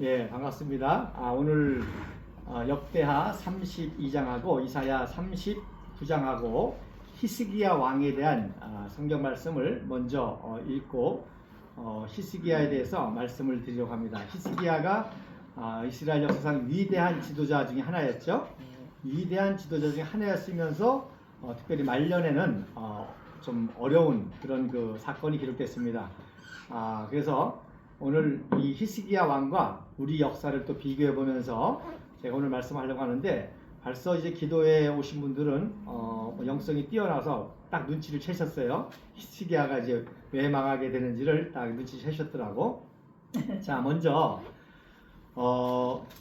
예, 반갑습니다. 오늘 역대하 32장하고 이사야 39장하고 히스기야 왕에 대한 성경 말씀을 먼저 읽고 히스기야에 대해서 말씀을 드리려고 합니다. 히스기야가 이스라엘 역사상 위대한 지도자 중에 하나였죠. 위대한 지도자 중에 하나였으면서 특별히 말년에는 좀 어려운 그런 그 사건이 기록됐습니다. 그래서 오늘 이 히스기야 왕과 우리 역사를 또 비교해 보면서 제가 오늘 말씀하려고 하는데, 벌써 이제 기도에 오신 분들은 영성이 뛰어나서 딱 눈치를 채셨어요. 히스기야가 이제 왜 망하게 되는지를 딱 눈치채셨더라고. 자, 먼저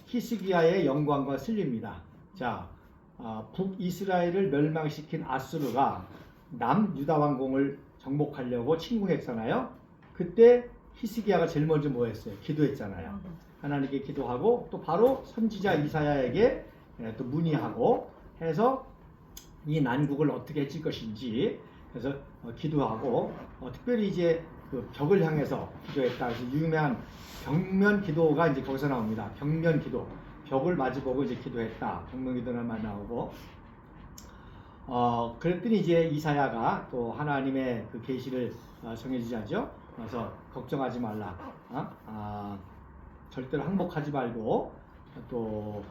히스기야의 영광과 슬립니다. 자, 북이스라엘을 멸망시킨 아수르가 남유다 왕궁을 정복하려고 침공했잖아요. 그때 히스기야가 제일 먼저 뭐 했어요? 기도했잖아요. 하나님께 기도하고 또 바로 선지자 이사야에게 또 문의하고 해서 이 난국을 어떻게 해칠 것인지 그래서 기도하고 특별히 이제 그 벽을 향해서 기도했다. 그래서 유명한 벽면 기도가 이제 거기서 나옵니다. 벽면 기도. 벽을 마주보고 이제 기도했다. 벽면 기도만 나오고 그랬더니 이제 이사야가 또 하나님의 그 계시를 정해주자죠. 그래서 걱정하지 말라. 절대로 항복하지 말고 또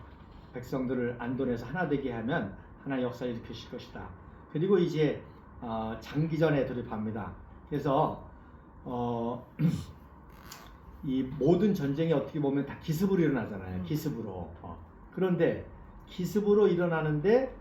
백성들을 안돈에서 하나 되게 하면 하나의 역사를 일으키실 것이다. 그리고 이제 장기전에 돌입합니다. 그래서 이 모든 전쟁이 어떻게 보면 다 기습으로 일어나잖아요. 기습으로. 그런데 기습으로 일어나는데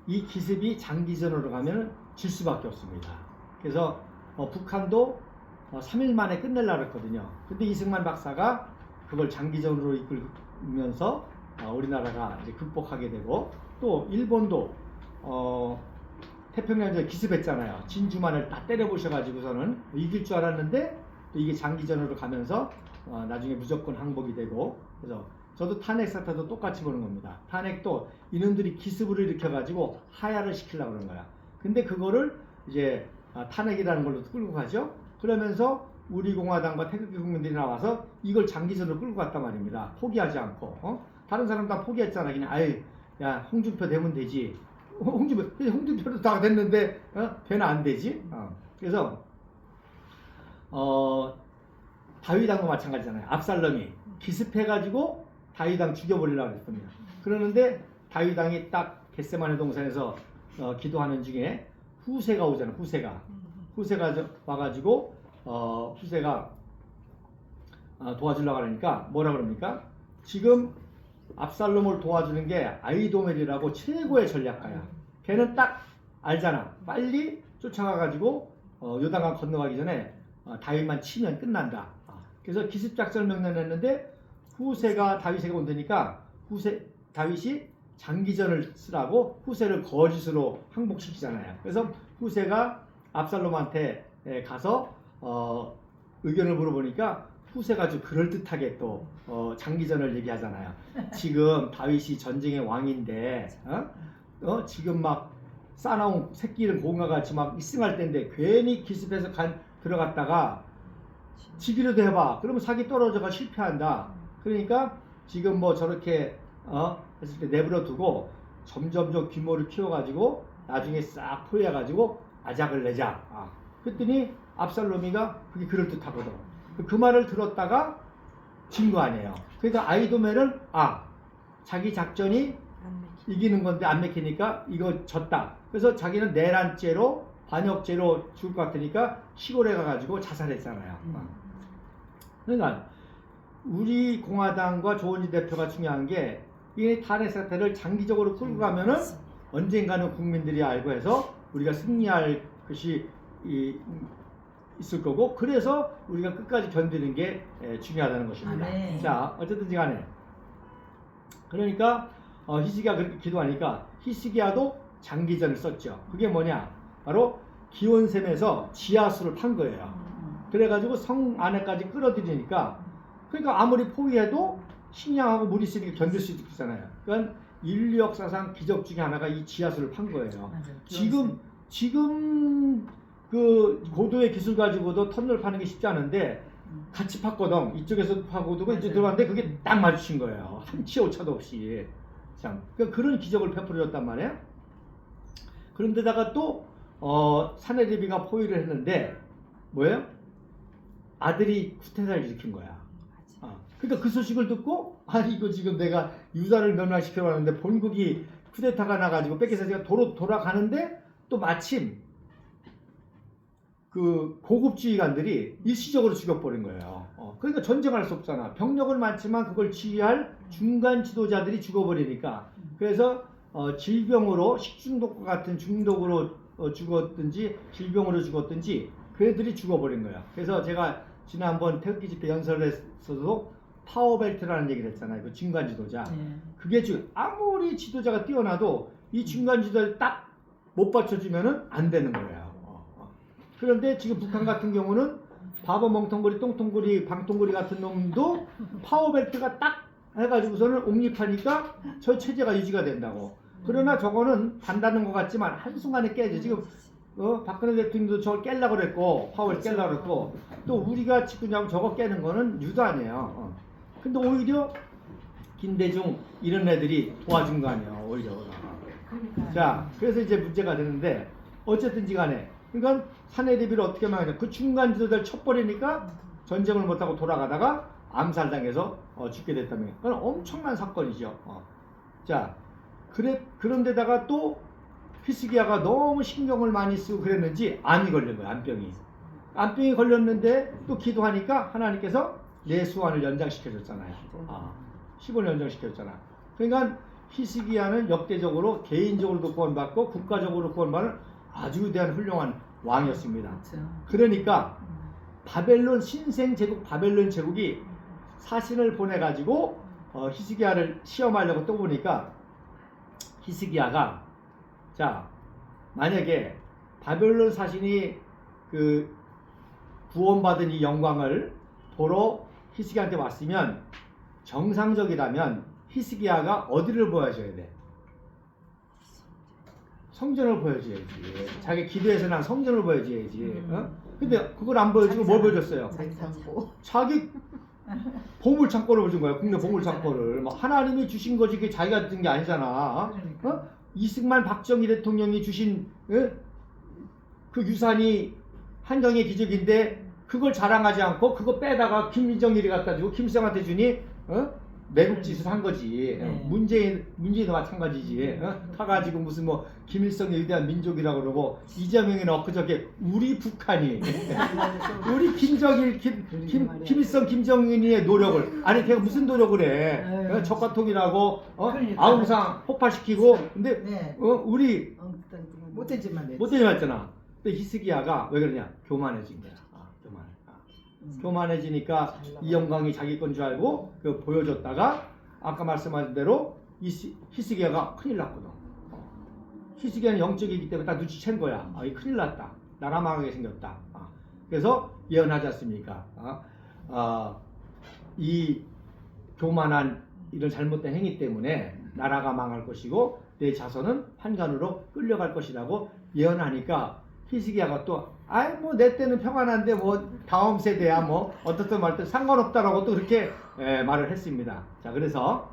이 기습이 장기전으로 가면 질 수밖에 없습니다. 그래서 북한도 3일 만에 끝내려고 했거든요. 근데 이승만 박사가 그걸 장기전으로 이끌면서 우리나라가 이제 극복하게 되고, 또 일본도 태평양전에 기습했잖아요. 진주만을 다 때려부셔가지고서는 이길 줄 알았는데 또 이게 장기전으로 가면서 나중에 무조건 항복이 되고, 그래서 저도 탄핵 사태도 똑같이 보는 겁니다. 탄핵도 이놈들이 기습으로 일으켜가지고 하야를 시키려고 그러는 거야. 근데 그거를 이제 탄핵이라는 걸로 끌고 가죠. 그러면서 우리 공화당과 태극기 국민들이 나와서 이걸 장기전으로 끌고 갔단 말입니다. 포기하지 않고. 다른 사람 다 포기했잖아. 그냥 야 홍준표 되면 되지. 홍준표도 다 됐는데 되는 안 되지. 그래서 다윗왕도 마찬가지잖아요. 압살롬이 기습해가지고 다윗왕 죽여버리려고 했습니다. 그러는데 다윗왕이 딱 겟세마네 동산에서 기도하는 중에 후세가 오잖아요. 후세가 와가지고 후세가 도와주려고 하니까 뭐라 그럽니까? 지금 압살롬을 도와주는 게 아히도멜이라고 최고의 전략가야. 걔는 딱 알잖아. 빨리 쫓아가가지고 요단강 건너가기 전에 다윗만 치면 끝난다. 그래서 기습작전을 명령했는데 후세가 다윗에게 온다니까 다윗이 장기전을 쓰라고 후세를 거짓으로 항복시키잖아요. 그래서 후세가 압살롬한테 가서 의견을 물어보니까 후세가 좀 그럴듯하게 또 장기전을 얘기하잖아요. 지금 다윗이 전쟁의 왕인데 지금 막 싸나운 새끼는 고음과 같이 막 이승할 때인데 괜히 기습해서 들어갔다가 지기라도 해봐. 그러면 사기 떨어져가 실패한다. 그러니까 지금 뭐 저렇게 했을 때 내버려 두고 점점 규모를 키워가지고 나중에 싹 포위해가지고 아작을 내자. 그랬더니 압살롬이가 그게 그럴듯하거든. 그 말을 들었다가 진 거 아니에요. 그러니까 아히도멜은 자기 작전이 이기는 건데 안 맥히니까 이거 졌다. 그래서 자기는 내란죄로 반역죄로 죽을 것 같으니까 시골에 가가지고 자살했잖아요. 그러니까 우리 공화당과 조원진 대표가 중요한 게 이 탄핵 사태를 장기적으로 끌고 가면은 언젠가는 국민들이 알고 해서 우리가 승리할 것이 있을 거고, 그래서 우리가 끝까지 견디는 게 중요하다는 것입니다. 자, 어쨌든지 간에 그러니까 히스기야가 그렇게 기도하니까 히스기야도 장기전을 썼죠. 그게 뭐냐? 바로 기온샘에서 지하수를 판 거예요. 그래가지고 성 안에까지 끌어들이니까, 그러니까 아무리 포위해도 식량하고 물이 있으니까 견딜 수 있잖아요. 그러니까 인류 역사상 기적 중에 하나가 이 지하수를 판 거예요. 지금 그 고도의 기술 가지고도 터널 파는 게 쉽지 않은데 같이 팠거든. 이쪽에서 파고도 이쪽 들어갔는데 그게 딱 마주친 거예요. 한치 오차도 없이. 참 그러니까 그런 기적을 베풀어줬단 말이에요. 그런데다가 또 사내리비가 포위를 했는데 뭐예요? 아들이 쿠데타를 일으킨 거야. 그러니까 그 소식을 듣고 이거 지금 내가 유다를 멸망시켜 왔는데 본국이 쿠데타가 나가지고 뺏겨서 돌아가는데 또 마침 그 고급지휘관들이 일시적으로 죽여버린 거예요. 그러니까 전쟁할 수 없잖아. 병력은 많지만 그걸 지휘할 중간 지도자들이 죽어버리니까 그래서 질병으로 식중독과 같은 중독으로 죽었든지 질병으로 죽었든지 그 애들이 죽어버린 거야. 그래서 제가 지난번 태극기 집회 연설에서도 파워벨트라는 얘기를 했잖아요. 그 중간 지도자. 그게 지금 아무리 지도자가 뛰어나도 이 중간 지도자를 딱 못 받쳐주면은 안 되는 거예요. 그런데 지금 북한 같은 경우는 바보 멍텅구리 똥통구리 방통구리 같은 놈도 파워벨트가 딱 해가지고서는 옹립하니까 저 체제가 유지가 된다고. 그러나 저거는 단다는 것 같지만 한순간에 깨져. 지금 박근혜 대통령도 저걸 깨려고 그랬고 파워벨트 깨려고 그랬고 또 우리가 지금 저거 깨는 거는 유도 아니에요. 근데 오히려 김대중 이런 애들이 도와준 거 아니에요. 오히려. 자, 그래서 이제 문제가 되는데 어쨌든지 간에 그러니까 사내리비를 어떻게 막냐. 그 중간 지도자를 쳐버리니까 전쟁을 못하고 돌아가다가 암살당해서 죽게 됐다며. 그건 엄청난 사건이죠. 자, 그런데다가 또 히스기야가 너무 신경을 많이 쓰고 그랬는지 암이 걸린 거야. 암병이 걸렸는데 또 기도하니까 하나님께서 내 수완을 연장시켜줬잖아요. 15년 연장시켜줬잖아. 그러니까 히스기야는 역대적으로 개인적으로도 구원받고 국가적으로 구원받는 아주 위대한 훌륭한 왕이었습니다. 그러니까 바벨론 신생 제국 바벨론 제국이 사신을 보내가지고 히스기야를 시험하려고 또 보니까 히스기야가 자 만약에 바벨론 사신이 그 구원받은 이 영광을 보러 히스기야한테 왔으면 정상적이라면 히스기야가 어디를 보여줘야 돼? 성전을 보여줘야지. 자기 기도에서는 성전을 보여줘야지. 근데 그걸 안 보여주고 뭘 보여줬어요? 자기 보물창고를 보여준 거야. 국내 보물창고를. 뭐 하나님이 주신 거지 그게 자기가 든 게 아니잖아. 이승만 박정희 대통령이 주신 그 유산이 한정의 기적인데 그걸 자랑하지 않고 그거 빼다가 김정일이 갖다 주고 김수영한테 주니 매국 짓을 한 거지. 문재인도 마찬가지지. 타가지고 무슨 뭐 김일성의 위대한 민족이라고 그러고 이재명이는 엊그저께 우리 북한이 우리 김정일 김일성 김정은이의 노력을 아니 걔가 무슨 노력을 해? 적과통이라고 아웅산 폭파시키고 근데 우리 못되지만 했잖아. 근데 히스기야가 왜 그러냐? 교만해진 거야. 교만해지니까 이 영광이 자기 건 줄 알고 그 보여줬다가 아까 말씀하신 대로 히스기야가 큰일 났거든. 히스기야는 영적이기 때문에 딱 눈치챈 거야. 이 큰일 났다. 나라 망하게 생겼다. 그래서 예언하지 않습니까? 이 교만한 이런 잘못된 행위 때문에 나라가 망할 것이고 내 자손은 환관으로 끌려갈 것이라고 예언하니까 히스기야가 또 뭐 내 때는 평안한데 뭐 다음 세대야 뭐 어떻든 말든 상관없다라고 또 그렇게 말을 했습니다. 자 그래서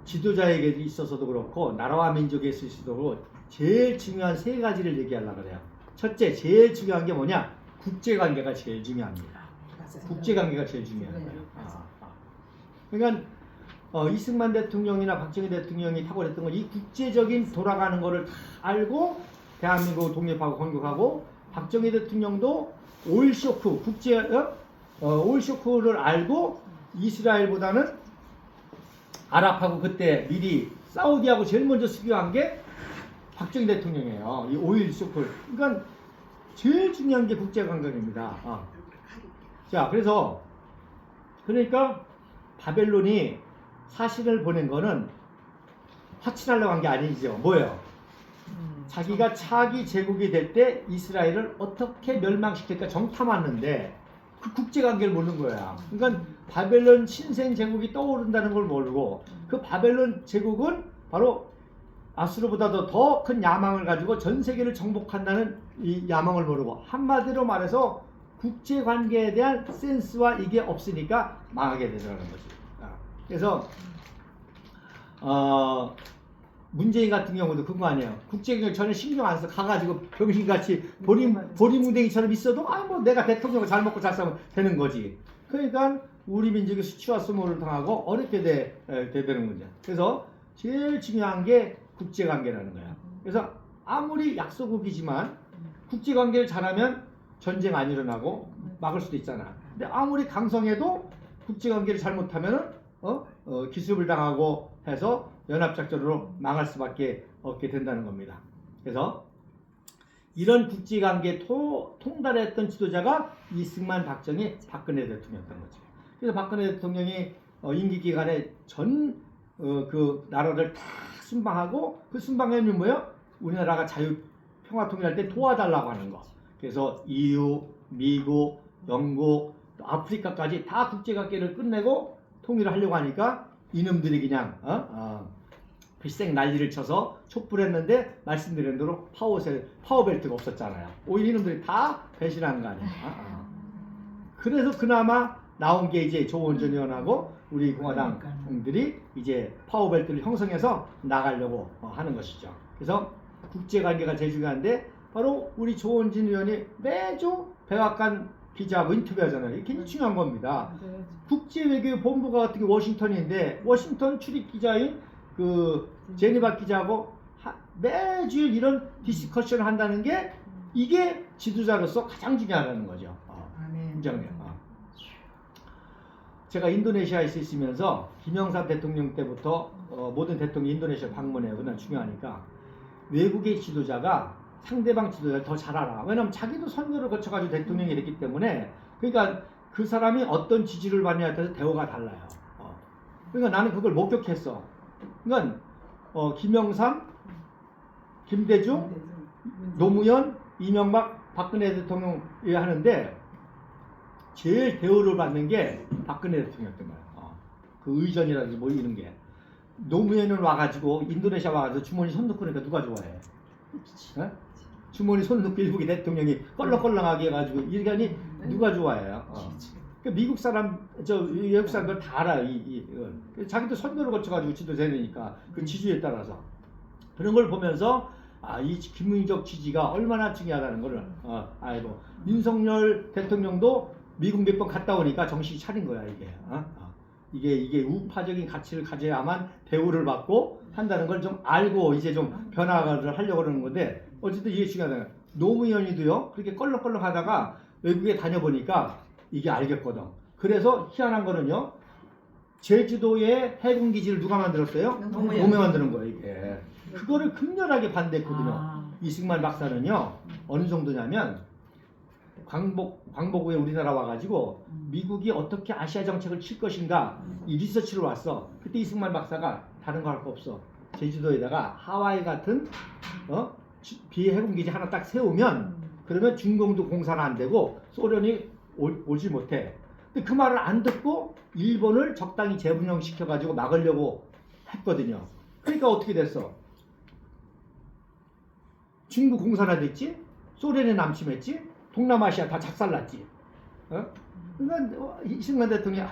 지도자에게 있어서도 그렇고 나라와 민족에 있어서도 그렇고 제일 중요한 세 가지를 얘기하려고 그래요. 첫째 제일 중요한 게 뭐냐? 국제관계가 제일 중요합니다. 국제관계가 제일 중요한 거예요. 그러니까 이승만 대통령이나 박정희 대통령이 탁월했던 건 이 국제적인 돌아가는 거를 다 알고 대한민국을 독립하고 건국하고 박정희 대통령도 오일 쇼크 오일 쇼크를 알고 이스라엘보다는 아랍하고 그때 미리 사우디하고 제일 먼저 수교한 게 박정희 대통령이에요. 이 오일 쇼크를. 그러니까 제일 중요한 게 국제관계입니다. 자 그래서 그러니까 바벨론이 사신을 보낸 거는 확신하려고 한 게 아니죠. 뭐예요? 자기가 차기 제국이 될 때 이스라엘을 어떻게 멸망시킬까 정탐하는데 그 국제관계를 모르는 거야. 그러니까 바벨론 신생 제국이 떠오른다는 걸 모르고 그 바벨론 제국은 바로 아수르보다도 더 큰 야망을 가지고 전 세계를 정복한다는 이 야망을 모르고 한마디로 말해서 국제 관계에 대한 센스와 이게 없으니까 망하게 되더라는 거지. 그래서 문재인 같은 경우도 그거 아니에요. 국제경제 전혀 신경 안 써. 가가지고 병신같이 보리무댕이처럼 있어도 뭐 내가 대통령을 잘 먹고 잘 살면 되는 거지. 그러니까 우리 민족이 수치와 수모를 당하고 어렵게 되는 거죠. 그래서 제일 중요한 게 국제관계라는 거야. 그래서 아무리 약소국이지만 국제관계를 잘하면 전쟁 안 일어나고 막을 수도 있잖아. 근데 아무리 강성해도 국제관계를 잘못하면은 기습을 당하고 해서 연합작전으로 망할 수밖에 없게 된다는 겁니다. 그래서 이런 국제관계 통달했던 지도자가 이승만, 박정희, 박근혜 대통령이었던 거죠. 그래서 박근혜 대통령이 임기 기간에 그 나라를 다 순방하고 그 순방의 의미는 뭐예요? 우리나라가 자유 평화 통일할 때 도와달라고 하는 거. 그래서 EU, 미국, 영국, 또 아프리카까지 다 국제관계를 끝내고 통일을 하려고 하니까 이놈들이 그냥 글쎄 난리를 쳐서 촛불했는데 말씀드린 대로 파워벨트가 없었잖아요. 오히려 이놈들이 다 배신한 거 아니야. 그래서 그나마 나온 게 이제 조원전 의원하고 우리 공화당들이 이제 파워벨트를 형성해서 나가려고 하는 것이죠. 그래서 국제관계가 제일 중요한데 바로 우리 조원진 의원이 매주 백악관 기자하고 인터뷰하잖아요. 이게 굉장히 중요한 겁니다. 국제외교본부가 같은 게 워싱턴인데 워싱턴 출입 기자인 그 제니바 기자하고 매주 이런 디스커션을 한다는 게 이게 지도자로서 가장 중요하다는 거죠. 제가 인도네시아에서 있으면서 김영삼 대통령 때부터 모든 대통령이 인도네시아 방문해요. 그날 중요하니까 외국의 지도자가 상대방 지도자를 더 잘 알아. 왜냐면 자기도 선거를 거쳐가지고 대통령이 됐기 때문에 그러니까 그 사람이 어떤 지지를 받냐에 따라서 대우가 달라요. 그러니까 나는 그걸 목격했어. 그러니까 김영삼, 김대중, 노무현, 이명박, 박근혜 대통령이 하는데 제일 대우를 받는 게 박근혜 대통령이었던 거야. 그 의전이라든지 뭐 이런 게. 노무현은 와가지고 인도네시아 와가지고 주머니 손 넣고 그러니까 누가 좋아해? 주머니 손 넣고 일국의 대통령이 껄렁껄렁하게 해가지고 이렇게 하니 누가 좋아해요? 그러니까 미국 사람, 외국 사람들 다 알아. 자기도 선거를 거쳐가지고 지도되니까 그 지지에 따라서 그런 걸 보면서 이 김민적 지지가 얼마나 중요하다는 걸 알고 윤석열 대통령도 미국 몇 번 갔다 오니까 정신이 차린 거야 이게. 이게 우파적인 가치를 가져야만 대우를 받고 한다는 걸 좀 알고 이제 좀 변화를 하려고 그러는 건데 어쨌든 이게 중요하다. 노무현이도요 그렇게 껄렁껄렁 하다가 외국에 다녀보니까 이게 알겠거든. 그래서 희한한 거는요 제주도에 해군기지를 누가 만들었어요? 노무현 만드는 거예요 이게. 그거를 극렬하게 반대했거든요. 이승만 박사는요 어느 정도냐면 광복후에 우리나라 와가지고 미국이 어떻게 아시아 정책을 칠 것인가 이 리서치를 왔어. 그때 이승만 박사가 다른 거 할 거 없어. 제주도에다가 하와이 같은 비해군기지 하나 딱 세우면 그러면 중공도 공사는 안 되고 소련이 오지 못해. 근데 그 말을 안 듣고 일본을 적당히 재분영시켜가지고 막으려고 했거든요. 그러니까 어떻게 됐어? 중국 공산화 됐지? 소련에 남침했지? 동남아시아 다 작살났지. 그러니까 이승만 대통령이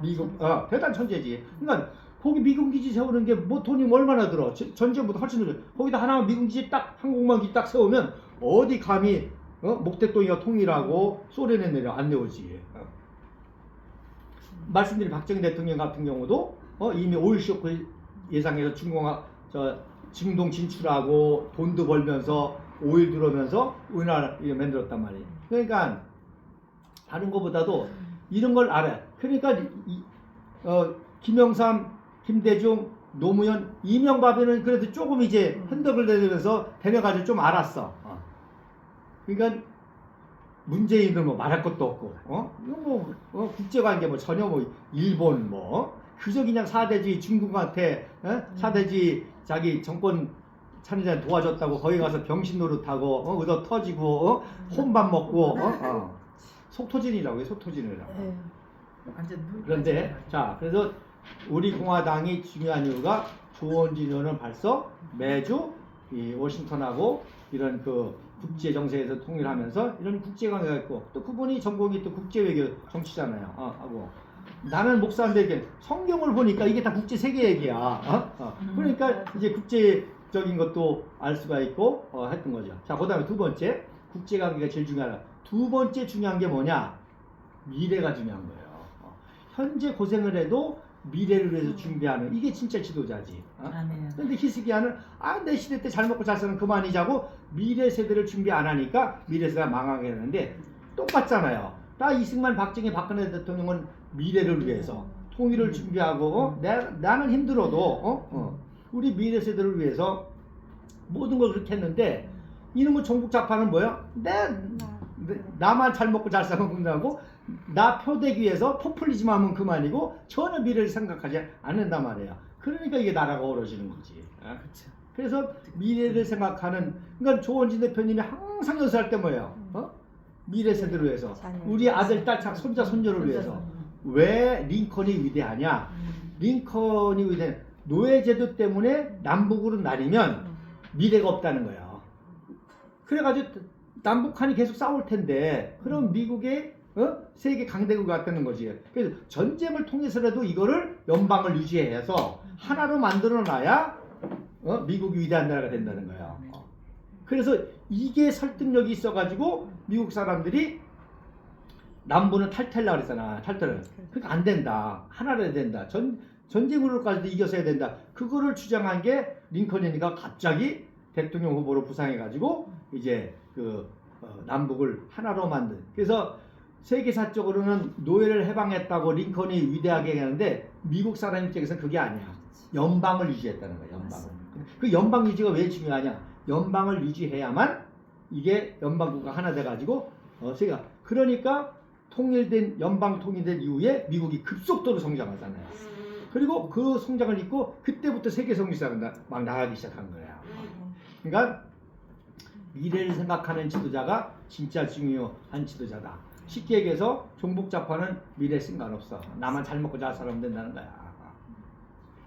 미국 대단 천재지. 그러니까 거기 미군 기지 세우는 게 뭐 돈이 얼마나 들어? 전쟁보다 훨씬 들어. 거기다 하나만 미군 기지 딱 항공모함 기지 딱 세우면 어디 감히 목대동이가 통일하고 소련에 안 내오지. 말씀드린 박정희 대통령 같은 경우도 이미 오일 쇼크 예상해서 중동 진출하고 돈도 벌면서 오일 들어오면서 우리나라 만들었단 말이에요. 그러니까 다른 것보다도 이런 걸 알아요. 그러니까 김영삼, 김대중, 노무현, 이명박은 그래도 조금 이제 흔적을 내면서 다녀가지고 좀 알았어. 그러니까 문재인은 뭐 말할 것도 없고, 이거 국제관계 전혀 일본 그저 그냥 사대주의 중국한테 사대주의 자기 정권 차리자 도와줬다고 거기 가서 병신 노릇하고 얻어 터지고 혼밥 먹고 속토진이라고 해. 속토진이라고. 그런데 자 그래서 우리 공화당이 중요한 이유가 조원진 의원은 벌써 매주 이 워싱턴하고 이런 그 국제 정세에서 통일하면서 이런 국제 관계가 있고 또 그분이 전공이 또 국제 외교 정치잖아요. 하고 나는 목사인데 성경을 보니까 이게 다 국제 세계 얘기야. 그러니까 이제 국제적인 것도 알 수가 있고 했던 거죠. 자, 그다음에 두 번째 국제 관계가 제일 중요하다. 두 번째 중요한 게 뭐냐? 미래가 중요한 거예요. 현재 고생을 해도 미래를 위해서 준비하는 이게 진짜 지도자지. 그런데 히스기야는 내 시대 때 잘 먹고 잘 사는 그만이자고 미래 세대를 준비 안 하니까 미래 세대가 망하게 되는데 똑같잖아요. 다 이승만, 박정희, 박근혜 대통령은 미래를 위해서 통일을 준비하고 나는 힘들어도 우리 미래 세대를 위해서 모든 걸 그렇게 했는데 이놈의 종북 좌파는 뭐야? 나만 잘 먹고 잘 사는 군다고 나 표되기 위해서 포퓰리즘 하면 그만이고 전혀 미래를 생각하지 않는단 말이에요. 그러니까 이게 나라가 어려지는 거지. 그렇죠. 그래서 미래를 생각하는 그러니까 조원진 대표님이 항상 연설할 때 뭐예요? 미래 세대를 위해서 우리 아들, 딸, 손자, 손녀를 위해서 왜 링컨이 위대하냐? 링컨이 위대 노예제도 때문에 남북으로 나뉘면 미래가 없다는 거예요. 그래가지고 남북한이 계속 싸울 텐데 그럼 미국의 세계 강대국이 왔다는 거지. 그래서 전쟁을 통해서라도 이거를 연방을 유지해서 하나로 만들어놔야 미국이 위대한 나라가 된다는 거예요. 그래서 이게 설득력이 있어가지고 미국 사람들이 남부는 탈퇴하려고 그랬잖아. 탈퇴를. 그러니까 안 된다. 하나로 해야 된다. 전쟁으로까지도 이겨서야 된다. 그거를 주장한 게 링컨이니까 갑자기 대통령 후보로 부상해가지고 이제 남북을 하나로 만든. 그래서 세계사적으로는 노예를 해방했다고 링컨이 위대하게 하는데 미국 사람 입장에서는 그게 아니야. 연방을 유지했다는 거야. 연방을. 그 연방 유지가 왜 중요하냐? 연방을 유지해야만 이게 연방국가 하나 돼가지고 세계가 그러니까 연방 통일된 이후에 미국이 급속도로 성장하잖아요. 그리고 그 성장을 잇고 그때부터 세계 성지사가 막 나가기 시작한 거야. 그러니까 미래를 생각하는 지도자가 진짜 중요한 지도자다. 쉽게 얘기해서 종북좌파는 미래 생각 없어. 나만 잘 먹고 잘 살면 된다는 거야.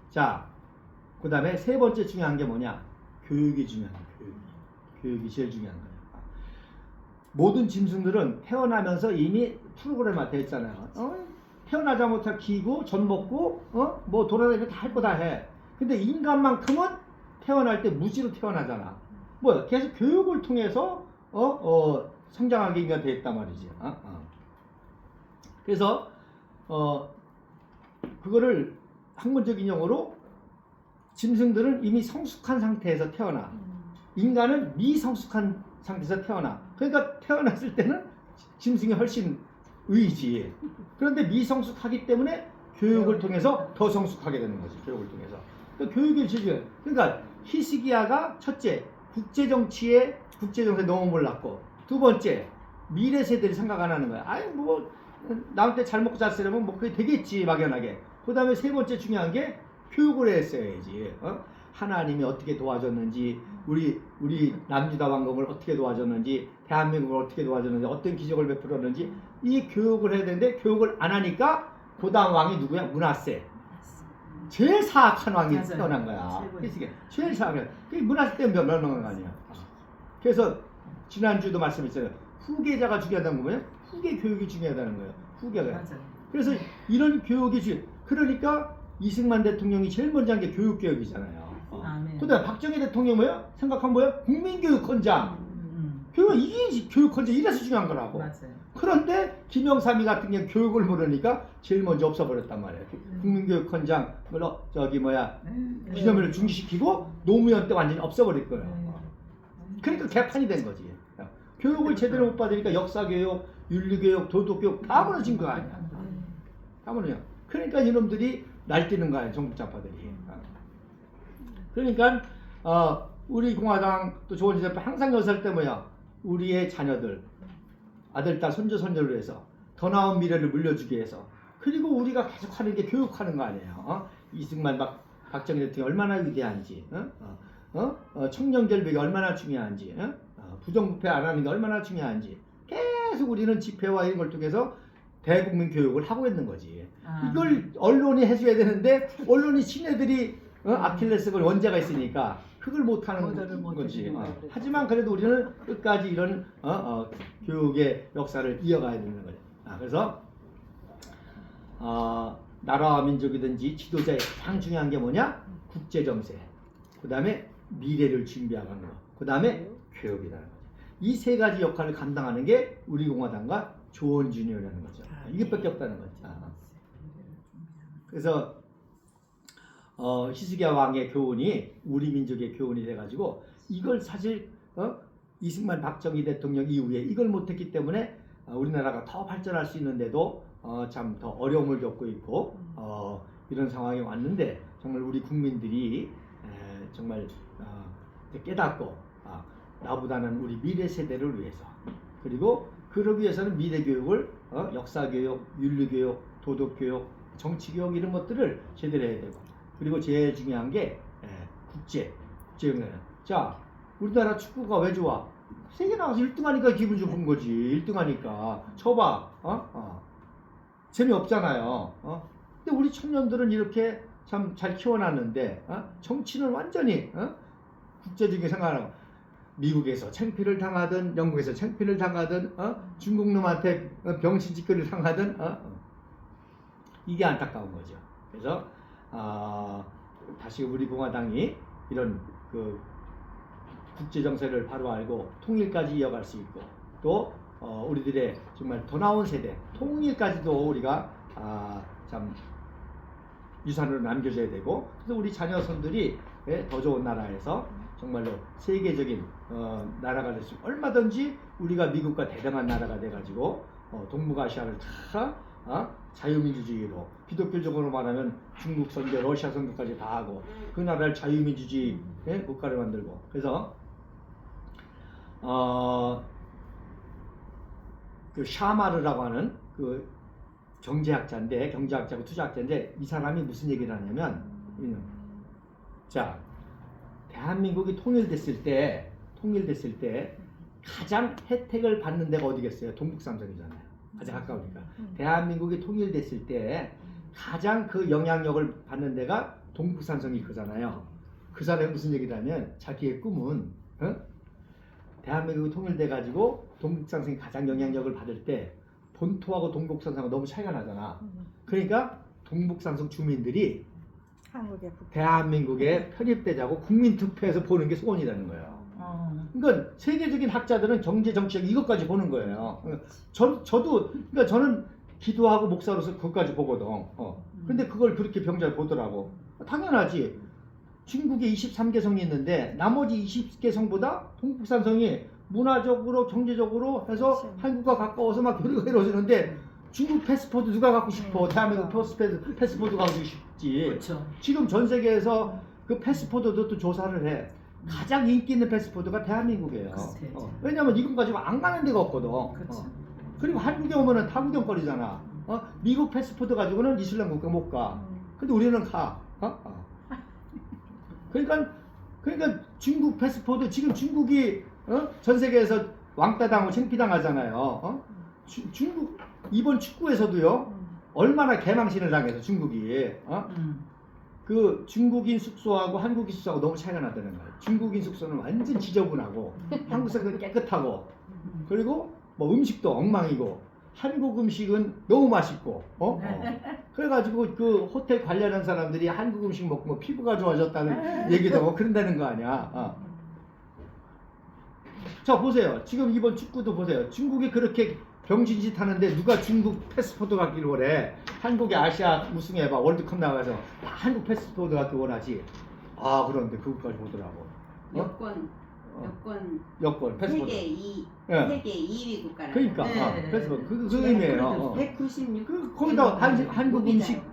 자, 그 다음에 세 번째 중요한 게 뭐냐? 교육이 중요한 거야. 교육이 제일 중요한 거야. 모든 짐승들은 태어나면서 이미 프로그램화 되어 있잖아요. 태어나자마자 기고 젖 먹고 뭐 돌아다니고 다 할 거 다 해. 근데 인간만큼은 태어날 때 무지로 태어나잖아. 뭐 계속 교육을 통해서 성장하게 인간 되어 있단 말이지. 그래서 그거를 학문적인 용어로 짐승들은 이미 성숙한 상태에서 태어나. 인간은 미성숙한 상태에서 태어나. 그러니까 태어났을 때는 짐승이 훨씬 의지. 그런데 미성숙하기 때문에 교육을 통해서 더 성숙하게 되는 거지. 교육을 통해서. 그러니까 교육이 제일 그러니까 히스기야가 첫째 국제정세에 너무 몰랐고 두 번째 미래 세대를 생각 안 하는 거야. 뭐 나한테 잘 먹고 잘 살려면 뭐 그게 되겠지 막연하게. 그 다음에 세 번째 중요한 게 교육을 했어야지. 하나님이 어떻게 도와줬는지 우리 남유다 왕국을 어떻게 도와줬는지 대한민국을 어떻게 도와줬는지 어떤 기적을 베풀었는지 이 교육을 해야 되는데 교육을 안 하니까 그 다음 왕이 누구야? 므낫세. 제일 사악한 왕이 태어난 거야. 제일 사악한. 므낫세 때문에 멸망한 거 아니야. 그래서 지난주도 말씀했잖아요. 후계자가 중요하다는 거예요. 후계 교육이 중요하다는 거예요. 후계가. 그래서 이런 교육이 그러니까 이승만 대통령이 제일 먼저 한 게 교육개혁이잖아요. 그다음 박정희 대통령이 뭐야? 생각한 뭐야? 국민교육헌장. 이게 교육헌장 이래서 중요한 거라고. 그런데 김영삼이 같은 경우 교육을 모르니까 제일 먼저 없어버렸단 말이에요. 국민교육헌장 기념일을 중지시키고 노무현 때 완전히 없어버릴 거예요. 그러니까 개판이 된 거지. 교육을 제대로 못 받으니까 역사교육, 윤리교육, 도덕교육 다 무너진 거 아니야. 다 무너져. 그러니까 이놈들이 날뛰는 거야. 정북좌파들이. 그러니까 우리 공화당 또 조원진 대표 항상 연설할 때 뭐야? 우리의 자녀들, 아들, 딸, 손주, 손녀를 위해서 더 나은 미래를 물려주기 위해서 그리고 우리가 계속 하는 게 교육하는 거 아니에요. 이승만, 박정희 대통령이 얼마나 위대한지 청년 결백이 얼마나 중요한지 부정부패 안 하는 게 얼마나 중요한지 계속 우리는 집회와 이런 걸 통해서 대국민 교육을 하고 있는 거지. 아. 이걸 언론이 해줘야 되는데 언론이 지네들이 아킬레스건 원자가 있으니까 그걸 못하는 모델을 못 거지. 해주는 거야. 하지만 그래도 우리는 끝까지 이런 교육의 역사를 이어가야 되는 거죠. 그래서 나라와 민족이든지 지도자의 가장 중요한 게 뭐냐? 국제 정세. 그 다음에 미래를 준비하는 거. 그 다음에 교육이라는 거죠. 이 세 가지 역할을 감당하는 게 우리 공화당과 조원준이라는 거죠. 이것밖에 없다는 거죠. 그래서 희숙이와 왕의 교훈이 우리 민족의 교훈이 돼가지고 이걸 사실 이승만 박정희 대통령 이후에 이걸 못했기 때문에 우리나라가 더 발전할 수 있는데도 참 더 어려움을 겪고 있고 이런 상황이 왔는데 정말 우리 국민들이 정말 깨닫고 나보다는 우리 미래 세대를 위해서 그리고 그러기 위해서는 미래 교육을 역사 교육, 윤리 교육, 도덕 교육, 정치 교육 이런 것들을 제대로 해야 되고 그리고 제일 중요한 게 국제 영역. 자, 우리나라 축구가 왜 좋아? 세계 나가서 1등하니까 기분 좋은 거지. 1등하니까 쳐봐. 재미없잖아요. 근데 우리 청년들은 이렇게 참 잘 키워놨는데 정치는 완전히 국제적인 생각하고 미국에서 창피를 당하든 영국에서 창피를 당하든 중국 놈한테 병신짓거리를 당하든 이게 안타까운 거죠. 그래서 다시 우리 공화당이 이런 그 국제 정세를 바로 알고 통일까지 이어갈 수 있고 또 우리들의 정말 더 나은 세대 통일까지도 우리가 참 유산으로 남겨줘야 되고 그래서 우리 자녀손들이 더 좋은 나라에서 정말로 세계적인 나라가 될 수 얼마든지 우리가 미국과 대등한 나라가 돼가지고 동북아시아를 다 자유민주주의로 기독교적으로 말하면 중국 선교, 러시아 선교까지 다 하고 그 나라를 자유민주주의 국가를 만들고 그래서 그 샤마르라고 하는 그 경제학자고 투자학자인데 이 사람이 무슨 얘기를 하냐면 자 대한민국이 통일됐을 때 가장 혜택을 받는 데가 어디겠어요? 동북삼성이잖아요. 가장 가까우니까. 대한민국이 통일됐을 때 가장 그 영향력을 받는 데가 동북삼성이 그잖아요. 그 사람이 무슨 얘기를 하면 자기의 꿈은 대한민국이 통일돼 가지고 동북삼성이 가장 영향력을 받을 때 본토하고 동북삼성하고 너무 차이가 나잖아. 그러니까 동북삼성 주민들이 대한민국에 편입되자고 국민투표에서 보는 게 소원이라는 거예요. 그러니까 세계적인 학자들은 경제 정책 이것까지 보는 거예요. 저도 그러니까 저는 기도하고 목사로서 그것까지 보거든. 근데 그걸 그렇게 병자를 보더라고. 당연하지. 중국에 23개 성이 있는데 나머지 20개 성보다 동북삼성이 문화적으로 경제적으로 해서 한국과 가까워서 막 교류가 이루어지는데 중국 패스포드 누가 갖고 싶어? 대한민국 패스포드 갖고 싶지. 그렇죠. 지금 전 세계에서 그 패스포드도 또 조사를 해. 가장 인기 있는 패스포드가 대한민국이에요. 왜냐면 이건 가지고 안 가는 데가 없거든. 그리고 한국에 오면은 다 구경거리잖아. 미국 패스포드 가지고는 이슬람 국가 못 가. 근데 우리는 가. 그러니까 중국 패스포드 지금 중국이 전 세계에서 왕따 당하고 창피당하잖아요. 중국 이번 축구에서도요. 얼마나 개망신을 당해서 중국이 그 중국인 숙소하고 한국인 숙소하고 너무 차이가 나다는 거예요. 중국인 숙소는 완전 지저분하고 한국 숙소는 깨끗하고 그리고 뭐 음식도 엉망이고 한국 음식은 너무 맛있고 그래가지고 그 호텔 관리하는 사람들이 한국 음식 먹고 뭐 피부가 좋아졌다는 얘기도 하고 그런다는 거 아니야. 자 보세요. 지금 이번 축구도 보세요. 중국이 그렇게 병신짓 하는데 누가 중국 패스포드 갖기를 원해. 한국이 아시아 우승해봐 월드컵 나가서 한국 패스포드 갖기 원하지. 그런데 그것까지 보더라고. 여권 패스포드 세계 2위 국가라. 그러니까 패스포드 그 의미예요. 196. 거기다 한국 음식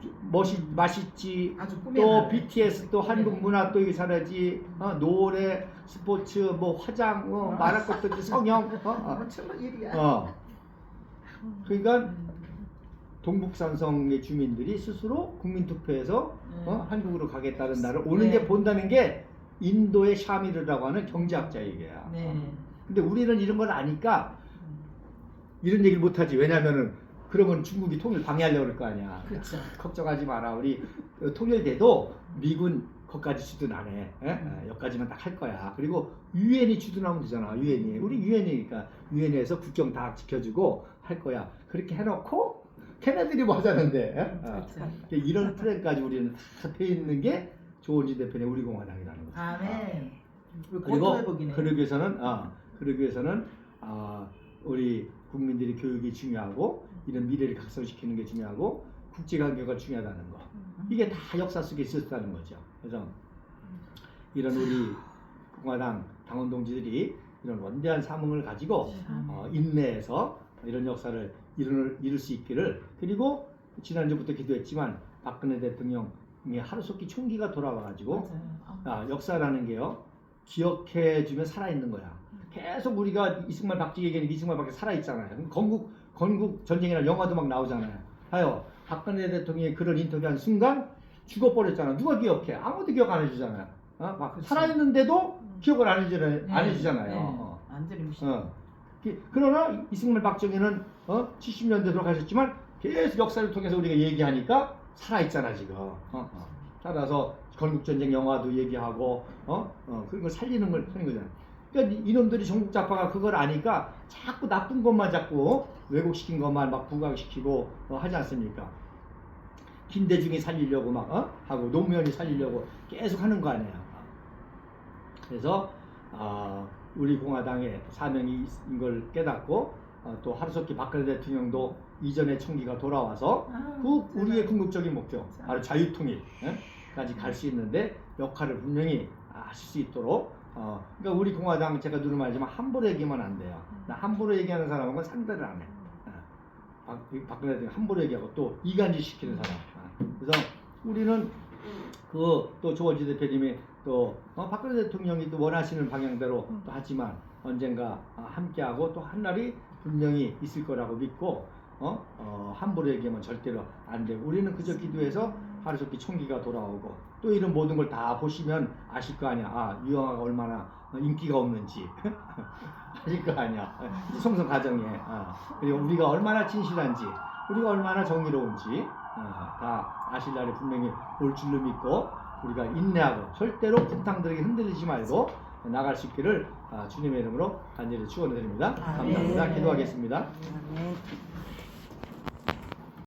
맛있지. 또 BTS 또 한국 문화 또 잘하지. 노래 스포츠 뭐 화장 말할 것도 없지. 성형 그러니까 동북삼성의 주민들이 스스로 국민투표에서 한국으로 가겠다는 날을 오는 게 본다는 게 인도의 샤미르라고 하는 경제학자 얘기야. 근데 우리는 이런 걸 아니까 이런 얘기를 못하지. 왜냐하면은 그러면 중국이 통일 방해하려고 그럴 거 아니야. 그렇죠. 걱정하지 마라. 우리 통일돼도 미군 거기까지 주둔 안 해. 여기까지만 딱 할 거야. 그리고 유엔이 주둔하면 되잖아. 유엔이. 우리 유엔이니까 유엔에서 국경 다 지켜주고 할 거야. 그렇게 해놓고 걔네들이 뭐 하자는데. 그렇죠. 이런 플랜까지 우리는 다 돼 있는 게 조원진 대표의 우리 공화당이라는 거죠. 아멘. 그리고 그러기 위해서는 우리 국민들이 교육이 중요하고 이런 미래를 각성시키는 게 중요하고 국제관계가 중요하다는 거. 이게 다 역사 속에 있었다는 거죠. 그래서 이런 우리 공화당 당원 동지들이 이런 원대한 사명을 가지고 인내해서 이런 역사를 이룰 수 있기를, 그리고 지난주부터 기도했지만 박근혜 대통령이 하루속히 총기가 돌아와가지고 역사라는 게요 기억해주면 살아있는 거야. 계속 우리가 이승만 박쥐 얘기하는 이승만 박쥐 살아있잖아요. 건국 전쟁이나 영화도 막 나오잖아요. 하여 박근혜 대통령이 그런 인터뷰한 순간 죽어버렸잖아. 누가 기억해? 아무도 기억 안 해주잖아요. 막 살아있는데도 기억을 안 해주잖아요. 안 들으면 그러나 이승만 박정희는 70년대 돌아가셨지만 계속 역사를 통해서 우리가 얘기하니까 살아있잖아 지금. 살아서 건국전쟁 영화도 얘기하고 그런 걸 살리는 걸 하는 거잖아. 그러니까 이놈들이 전국 좌파가 그걸 아니까 자꾸 나쁜 것만 자꾸 왜곡시킨 것만 막 부각시키고 하지 않습니까? 김대중이 살리려고 막 하고 노무현이 살리려고 계속 하는 거 아니에요. 그래서 우리 공화당의 사명인 걸 깨닫고 또 하루속히 박근혜 대통령도 이전의 총기가 돌아와서 우리의 궁극적인 목표 바로 자유통일까지 갈 수 있는데 역할을 분명히 하실 수 있도록 그러니까 우리 공화당 제가 늘 말하지만 함부로 얘기하면 안 돼요. 나 함부로 얘기하는 사람하고는 상대를 안 해. 박근혜 대통령 함부로 얘기하고 또 이간질 시키는 사람. 그래서 우리는 또 조원진 대표님이 또 박근혜 대통령이 또 원하시는 방향대로 또 하지만 언젠가 함께하고 또 한 날이 분명히 있을 거라고 믿고 함부로 얘기하면 절대로 안 되고 우리는 그저 기도해서 하루속히 총기가 돌아오고 또 이런 모든 걸 다 보시면 아실 거 아니야. 유영아가 얼마나 인기가 없는지 아실 거 아니야. 성성 가정에 그리고 우리가 얼마나 진실한지 우리가 얼마나 정의로운지 다 아실 날이 분명히 올 줄로 믿고 우리가 인내하고 절대로 북탕들에게 흔들리지 말고 나갈 수 있기를 주님의 이름으로 간절히 축원드립니다. 감사합니다. 기도하겠습니다. 아멘.